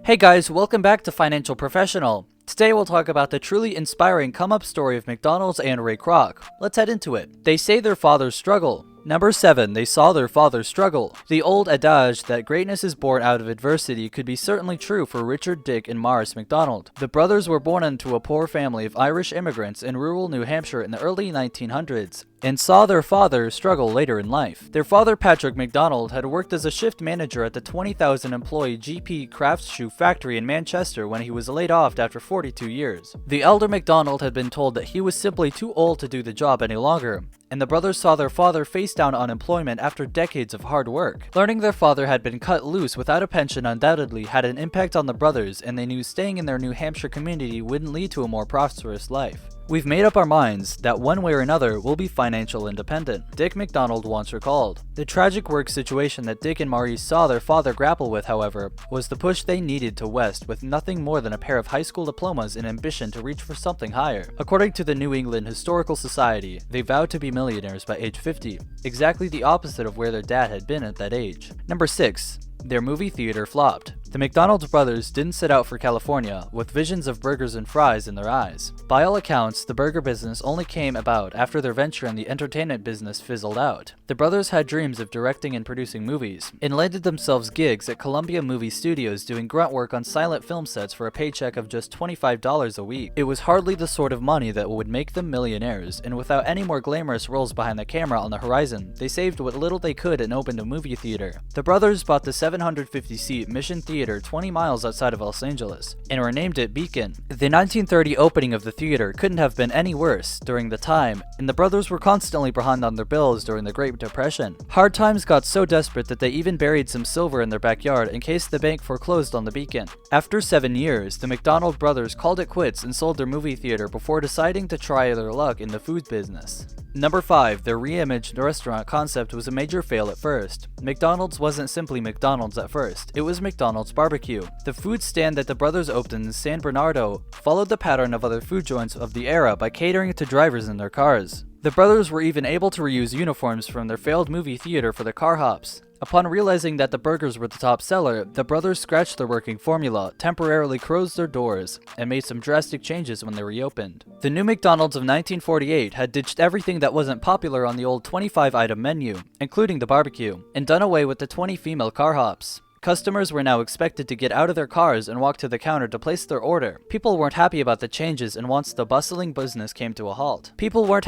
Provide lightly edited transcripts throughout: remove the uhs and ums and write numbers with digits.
Hey guys, welcome back to Financial Professional. Today we'll talk about the truly inspiring come-up story of McDonald's and Ray Kroc. Let's head into it. They say their fathers struggle. Number 7. They saw their father struggle. The old adage that greatness is born out of adversity could be certainly true for Richard, Dick, and Maurice McDonald. The brothers were born into a poor family of Irish immigrants in rural New Hampshire in the early 1900s, and saw their father struggle later in life. Their father, Patrick McDonald, had worked as a shift manager at the 20,000-employee GP Crafts Shoe factory in Manchester when he was laid off after 42 years. The elder McDonald had been told that he was simply too old to do the job any longer, and the brothers saw their father face down unemployment after decades of hard work. Learning their father had been cut loose without a pension undoubtedly had an impact on the brothers, and they knew staying in their New Hampshire community wouldn't lead to a more prosperous life. We've made up our minds that one way or another we'll be financial independent, Dick McDonald once recalled. The tragic work situation that Dick and Maurice saw their father grapple with, however, was the push they needed to West with nothing more than a pair of high school diplomas and ambition to reach for something higher. According to the New England Historical Society, they vowed to be millionaires by age 50, exactly the opposite of where their dad had been at that age. Number 6. Their movie theater flopped. The McDonald's brothers didn't set out for California with visions of burgers and fries in their eyes. By all accounts, the burger business only came about after their venture in the entertainment business fizzled out. The brothers had dreams of directing and producing movies, and landed themselves gigs at Columbia Movie Studios doing grunt work on silent film sets for a paycheck of just $25 a week. It was hardly the sort of money that would make them millionaires, and without any more glamorous roles behind the camera on the horizon, they saved what little they could and opened a movie theater. The brothers bought the 750-seat Mission Theater 20 miles outside of Los Angeles, and renamed it Beacon. The 1930 opening of the theater couldn't have been any worse during the time, and the brothers were constantly behind on their bills during the Great Depression. Hard times got so desperate that they even buried some silver in their backyard in case the bank foreclosed on the Beacon. After 7 years, the McDonald brothers called it quits and sold their movie theater before deciding to try their luck in the food business. Number 5. Their re-imaged restaurant concept was a major fail at first. McDonald's wasn't simply McDonald's at first, it was McDonald's Barbecue. The food stand that the brothers opened in San Bernardino followed the pattern of other food joints of the era by catering to drivers in their cars. The brothers were even able to reuse uniforms from their failed movie theater for their car hops. Upon realizing that the burgers were the top seller, the brothers scratched their working formula, temporarily closed their doors, and made some drastic changes when they reopened. The new McDonald's of 1948 had ditched everything that wasn't popular on the old 25-item menu, including the barbecue, and done away with the 20 female car hops. Customers were now expected to get out of their cars and walk to the counter to place their order. People weren't happy about the changes, and once the bustling business came to a halt. Customers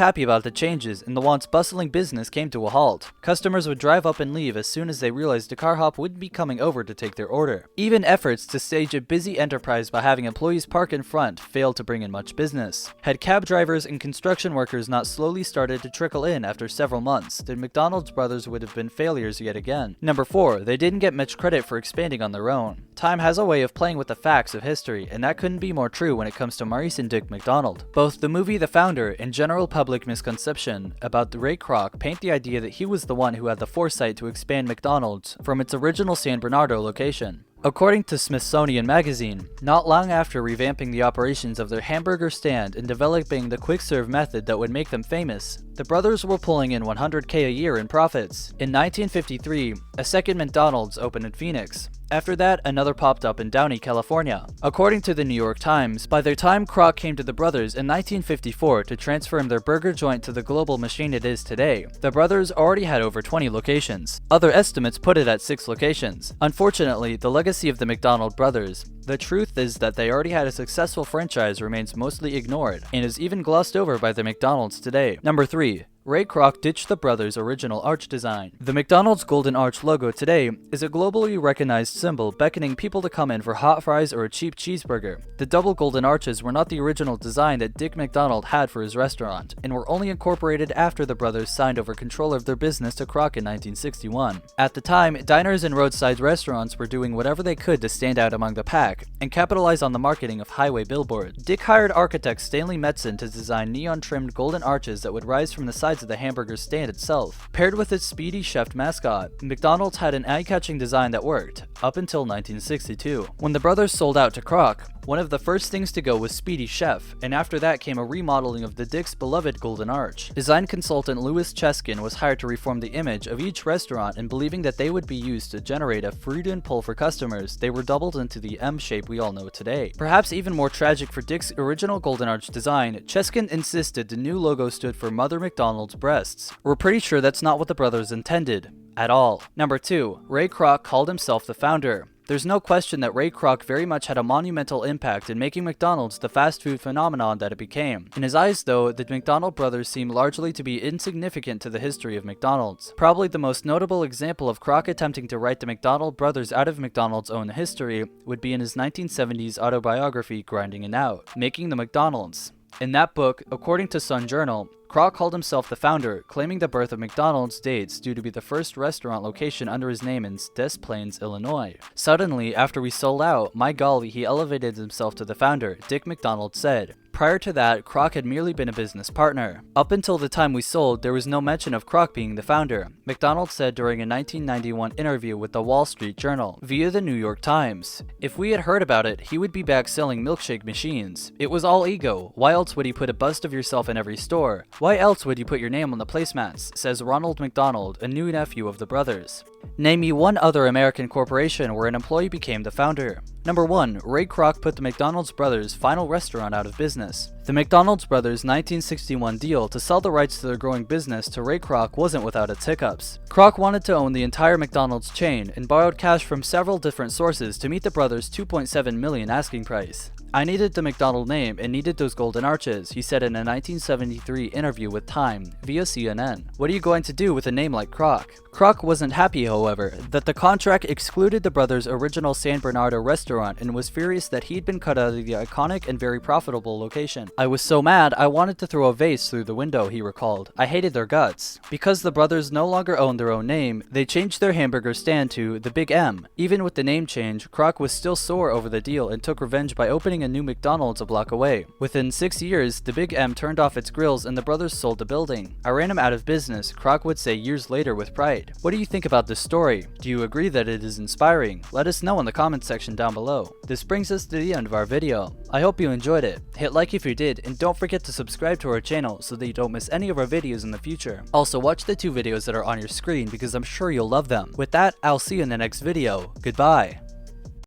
would drive up and leave as soon as they realized the car hop wouldn't be coming over to take their order. Even efforts to stage a busy enterprise by having employees park in front failed to bring in much business. Had cab drivers and construction workers not slowly started to trickle in after several months, the McDonald's brothers would have been failures yet again. Number 4. They didn't get much credit for expanding on their own. Time has a way of playing with the facts of history, and that couldn't be more true when it comes to Maurice and Dick McDonald. Both the movie The Founder and general public misconception about Ray Kroc paint the idea that he was the one who had the foresight to expand McDonald's from its original San Bernardino location. According to Smithsonian Magazine, not long after revamping the operations of their hamburger stand and developing the quick-serve method that would make them famous, the brothers were pulling in $100K a year in profits. In 1953, a second McDonald's opened in Phoenix. After that, another popped up in Downey, California. According to the New York Times, by the time Kroc came to the brothers in 1954 to transform their burger joint to the global machine it is today, the brothers already had over 20 locations. Other estimates put it at 6 locations. Unfortunately, the legacy of the McDonald brothers, the truth is that they already had a successful franchise, remains mostly ignored, and is even glossed over by the McDonald's today. Number 3. Ray Kroc ditched the brothers' original arch design. The McDonald's Golden Arch logo today is a globally recognized symbol beckoning people to come in for hot fries or a cheap cheeseburger. The double golden arches were not the original design that Dick McDonald had for his restaurant, and were only incorporated after the brothers signed over control of their business to Kroc in 1961. At the time, diners and roadside restaurants were doing whatever they could to stand out among the pack and capitalize on the marketing of highway billboards. Dick hired architect Stanley Metzen to design neon-trimmed golden arches that would rise from the sides of the hamburger stand itself. Paired with its speedy chef mascot, McDonald's had an eye-catching design that worked, up until 1962. When the brothers sold out to Kroc, One of the first things to go was Speedy Chef, and after that came a remodeling of the Dick's beloved Golden Arch. Design consultant Louis Cheskin was hired to reform the image of each restaurant, and believing that they would be used to generate a Freudian pull for customers, they were doubled into the M shape we all know today. Perhaps even more tragic for Dick's original Golden Arch design, Cheskin insisted the new logo stood for Mother McDonald's breasts. We're pretty sure that's not what the brothers intended. At all. Number 2. Ray Kroc called himself the founder. There's no question that Ray Kroc very much had a monumental impact in making McDonald's the fast food phenomenon that it became. In his eyes, though, the McDonald brothers seem largely to be insignificant to the history of McDonald's. Probably the most notable example of Kroc attempting to write the McDonald brothers out of McDonald's own history would be in his 1970s autobiography, Grinding It Out, Making the McDonald's. In that book, according to Sun Journal, Kroc called himself the founder, claiming the birth of McDonald's dates due to be the first restaurant location under his name in Des Plaines, Illinois. Suddenly, after we sold out, my golly, he elevated himself to the founder, Dick McDonald said. Prior to that, Kroc had merely been a business partner. Up until the time we sold, there was no mention of Kroc being the founder, McDonald said during a 1991 interview with the Wall Street Journal, via the New York Times. If we had heard about it, he would be back selling milkshake machines. It was all ego. Why else would he put a bust of yourself in every store? Why else would you put your name on the placemats, says Ronald McDonald, a new nephew of the brothers. Name me one other American corporation where an employee became the founder. Number 1. Ray Kroc put the McDonald's brothers' final restaurant out of business. The McDonald's brothers' 1961 deal to sell the rights to their growing business to Ray Kroc wasn't without its hiccups. Kroc wanted to own the entire McDonald's chain and borrowed cash from several different sources to meet the brothers' $2.7 million asking price. I needed the McDonald name and needed those golden arches, he said in a 1973 interview with Time via CNN. What are you going to do with a name like Kroc? Kroc wasn't happy, however, that the contract excluded the brothers' original San Bernardo restaurant and was furious that he'd been cut out of the iconic and very profitable location. I was so mad I wanted to throw a vase through the window, he recalled. I hated their guts. Because the brothers no longer owned their own name, they changed their hamburger stand to the Big M. Even with the name change, Kroc was still sore over the deal and took revenge by opening a new McDonald's a block away. Within 6 years, the Big M turned off its grills and the brothers sold the building. I ran him out of business, Kroc would say years later with pride. What do you think about this story? Do you agree that it is inspiring? Let us know in the comments section down below. This brings us to the end of our video. I hope you enjoyed it. Hit like if you did, and don't forget to subscribe to our channel so that you don't miss any of our videos in the future. Also, watch the 2 videos that are on your screen because I'm sure you'll love them. With that, I'll see you in the next video. Goodbye.